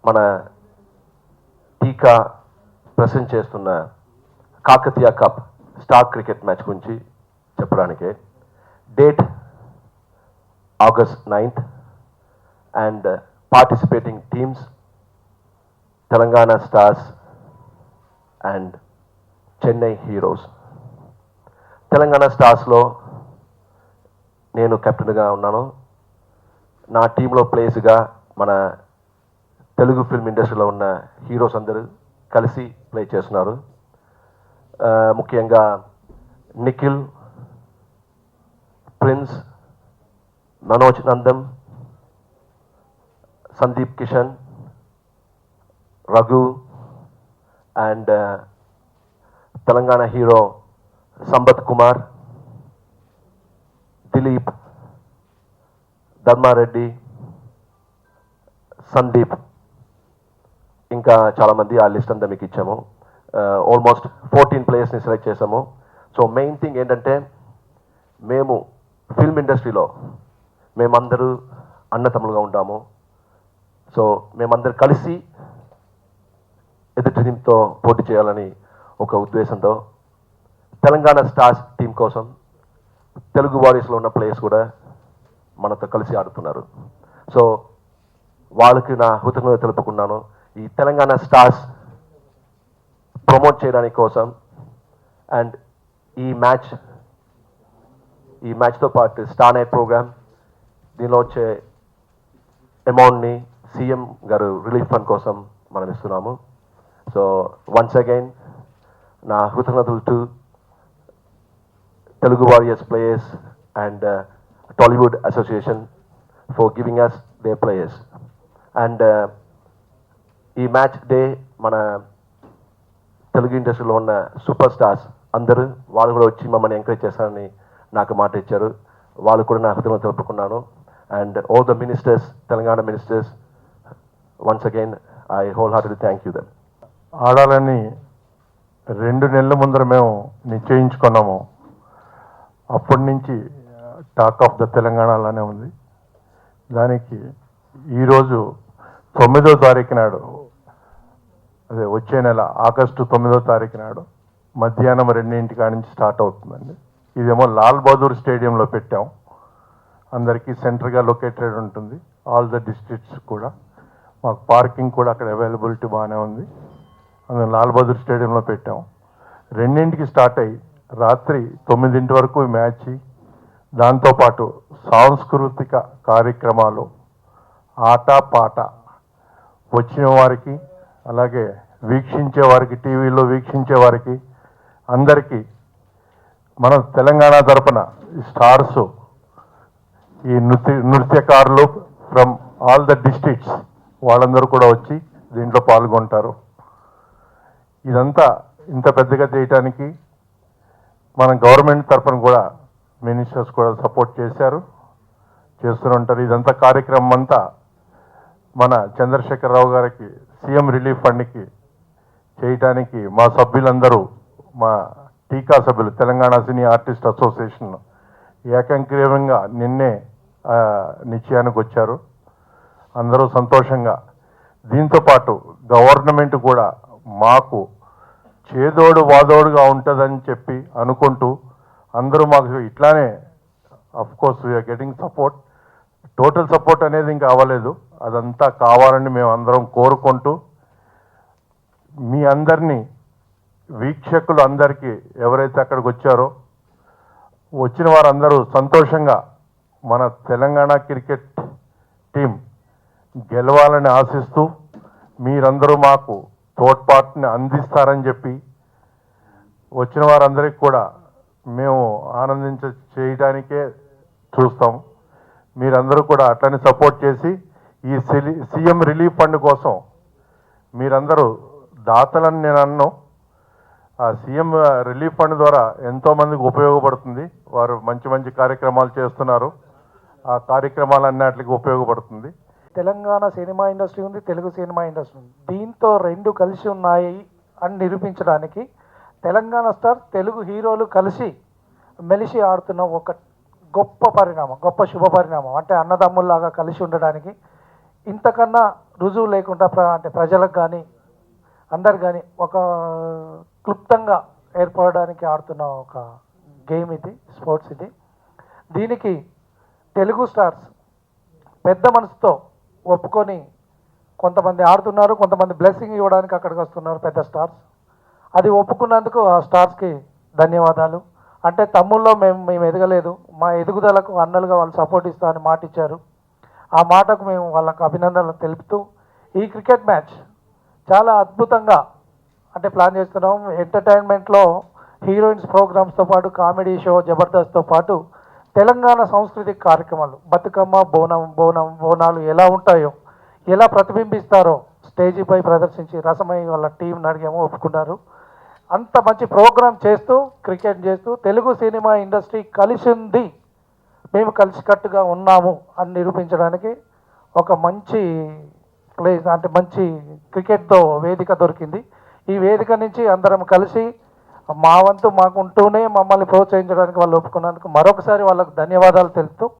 మన టీకా ప్రెసెంట్ చేస్తున్న Kakatiya cup star cricket match గురించి చెప్పడానికే. Date August 9th and participating teams Telangana Stars and Chennai Heroes. Telangana స్టార్స్లో నేను కెప్టెన్గా ఉన్నాను. నా టీంలో ప్లేస్గా మన తెలుగు ఫిల్మ్ ఇండస్ట్రీలో ఉన్న హీరోస్ అందరూ కలిసి ప్లే చేస్తున్నారు. ముఖ్యంగా Nikhil, Prince, Manoj Nandan, Sandeep Kishan, Raghu and Telangana hero Sampath Kumar, Dileep, Dharmareddy, Sandeep, ఇంకా చాలామంది. ఆ లిస్ట్ అంతా మీకు ఇచ్చాము. ఆల్మోస్ట్ 14 ప్లేయర్స్ని సెలెక్ట్ చేసాము. సో మెయిన్ థింగ్ ఏంటంటే, మేము ఫిల్మ్ ఇండస్ట్రీలో మేమందరూ అన్నతమ్ములుగా ఉంటాము. సో మేమందరూ కలిసి ఎదుటి టీంతో పోటీ చేయాలని ఒక ఉద్దేశంతో తెలంగాణ స్టార్స్ టీం కోసం తెలుగు వారియర్స్లో ఉన్న ప్లేయర్స్ కూడా మనతో కలిసి ఆడుతున్నారు. సో వాళ్ళకి నా కృతజ్ఞత తెలుపుకున్నాను. ఈ తెలంగాణ స్టార్స్ ప్రమోట్ చేయడానికి కోసం అండ్ ఈ మ్యాచ్తో పాటు స్టార్ నైట్ ప్రోగ్రామ్, దీనిలో వచ్చే అమౌంట్ని సీఎం గారు రిలీఫ్ ఫండ్ కోసం మనం ఇస్తున్నాము. సో వన్స్ అగైన్ నా కృతజ్ఞతలు to Telugu Warriors players and Tollywood Association for giving us their players. And ఈ మ్యాచ్ డే మన తెలుగు ఇండస్ట్రీలో ఉన్న సూపర్ స్టార్స్ అందరూ వాళ్ళు కూడా వచ్చి మమ్మల్ని ఎంకరేజ్ చేస్తారని నాకు మాట ఇచ్చారు. వాళ్ళు కూడా నా కృతజ్ఞతలు తెలుపుకున్నాను. And all the ministers, Telangana ministers, once again I wholeheartedly thank you them. ఆడాలని 2 నెలల ముందర మేము నిశ్చయించుకున్నాము. అప్పటి నుంచి టాక్ ఆఫ్ ద తెలంగాణలోనే ఉంది. దానికి ఈరోజు 9వ తారీఖు నాడు, అదే వచ్చే నెల ఆగస్టు 9వ తారీఖు నాడు మధ్యాహ్నం 2 కాడి నుంచి స్టార్ట్ అవుతుందండి. ఇదేమో లాల్ బహదూర్ స్టేడియంలో పెట్టాం. అందరికీ సెంటర్గా లొకేటెడ్ ఉంటుంది. ఆల్ ద డిస్ట్రిక్ట్స్ కూడా మాకు పార్కింగ్ కూడా అక్కడ అవైలబిలిటీ బాగానే ఉంది. అందులో లాల్ బహదూర్ స్టేడియంలో పెట్టాం. 2కి స్టార్ట్ అయ్యి రాత్రి 9 వరకు మ్యాచ్. దాంతోపాటు సాంస్కృతిక కార్యక్రమాలు, ఆట పాట, వచ్చిన వారికి అలాగే వీక్షించే వారికి, టీవీలో వీక్షించే వారికి అందరికీ మన తెలంగాణ తరపున స్టార్స్, ఈ నృత్యకారులు ఫ్రమ్ ఆల్ ద డిస్ట్రిక్ట్స్ వాళ్ళందరూ కూడా వచ్చి దీంట్లో పాల్గొంటారు. ఇదంతా ఇంత పెద్దగా చేయటానికి మన గవర్నమెంట్ తరఫున కూడా మినిస్టర్స్ కూడా సపోర్ట్ చేస్తూనే ఉంటారు. ఇదంతా కార్యక్రమం అంతా మన చంద్రశేఖరరావు గారికి సీఎం రిలీఫ్ ఫండ్కి చేయటానికి మా సభ్యులందరూ, మా టీకా సభ్యులు, తెలంగాణ సినీ ఆర్టిస్ట్ అసోసియేషన్ ఏకంగ్రీవంగా నిన్నే నిశ్చయానికి వచ్చారు. అందరూ సంతోషంగా. దీంతోపాటు గవర్నమెంట్ కూడా మాకు చేదోడు వాదోడుగా ఉంటుందని చెప్పి అనుకుంటూ అందరూ మాకు ఇట్లానే, of course we are getting support. Total support అనేది ఇంకా అవ్వలేదు. అదంతా కావాలని మేము అందరం కోరుకుంటూ మీ అందరినీ, వీక్షకులు అందరికీ ఎవరైతే అక్కడికి వచ్చారో వచ్చిన వారందరూ సంతోషంగా మన తెలంగాణ క్రికెట్ టీం గెలవాలని ఆశిస్తూ మీరందరూ మాకు తోడ్పాటుని అందిస్తారని చెప్పి వచ్చిన వారందరికీ కూడా మేము చేయడానికే చూస్తాం. మీరందరూ కూడా అట్లనే సపోర్ట్ చేసి ఈ సీఎం రిలీఫ్ ఫండ్ కోసం మీరందరూ దాతలని నేను అన్నాను. ఆ సీఎం రిలీఫ్ ఫండ్ ద్వారా ఎంతోమందికి ఉపయోగపడుతుంది. వారు మంచి మంచి కార్యక్రమాలు చేస్తున్నారు. ఆ కార్యక్రమాలన్నిటికి ఉపయోగపడుతుంది. తెలంగాణ సినిమా ఇండస్ట్రీ ఉంది, తెలుగు సినిమా ఇండస్ట్రీ ఉంది. దీంతో 2 కలిసి ఉన్నాయి అని నిరూపించడానికి తెలంగాణ స్టార్, తెలుగు హీరోలు కలిసి మెలిసి ఆడుతున్న ఒక గొప్ప పరిణామం, గొప్ప శుభ పరిణామం. అంటే అన్నదమ్ముల్లాగా కలిసి ఉండడానికి ఇంతకన్నా రుజువు లేకుండా అంటే ప్రజలకు కానీ అందరు కానీ ఒక క్లుప్తంగా ఏర్పడడానికి ఆడుతున్న ఒక గేమ్ ఇది, స్పోర్ట్స్ ఇది. దీనికి తెలుగు స్టార్స్ పెద్ద మనసుతో ఒప్పుకొని కొంతమంది ఆడుతున్నారు, కొంతమంది బ్లెస్సింగ్ ఇవ్వడానికి అక్కడికి వస్తున్నారు పెద్ద స్టార్స్. అది ఒప్పుకున్నందుకు ఆ స్టార్స్కి ధన్యవాదాలు. అంటే తమ్ముల్లో మేము ఎదగలేదు, మా ఎదుగుదలకు అన్నలుగా వాళ్ళు సపోర్ట్ ఇస్తామని మాట ఇచ్చారు. ఆ మాటకు మేము వాళ్ళకు అభినందనలు తెలుపుతూ ఈ క్రికెట్ మ్యాచ్ చాలా అద్భుతంగా అంటే ప్లాన్ చేస్తున్నాం. ఎంటర్టైన్మెంట్లో హీరోయిన్స్ ప్రోగ్రామ్స్తో పాటు కామెడీ షో జబర్దస్త్తో పాటు తెలంగాణ సాంస్కృతిక కార్యక్రమాలు బతుకమ్మ, బోనాలు ఎలా ఉంటాయో, ఎలా ప్రతిబింబిస్తారో స్టేజీపై ప్రదర్శించి రసమై వాళ్ళ టీంని అడిగాము, ఒప్పుకున్నారు. అంత మంచి ప్రోగ్రాం చేస్తూ క్రికెట్ చేస్తూ తెలుగు సినిమా ఇండస్ట్రీ కలిసి ఉంది, మేము కలిసికట్టుగా ఉన్నాము అని నిరూపించడానికి ఒక మంచి ప్లేస్ అంటే మంచి క్రికెట్తో వేదిక దొరికింది. ఈ వేదిక నుంచి అందరం కలిసి మా వంతు మాకుంటూనే మమ్మల్ని ప్రోత్సహించడానికి వాళ్ళు ఒప్పుకున్నందుకు మరొకసారి వాళ్ళకు ధన్యవాదాలు తెలుపుతూ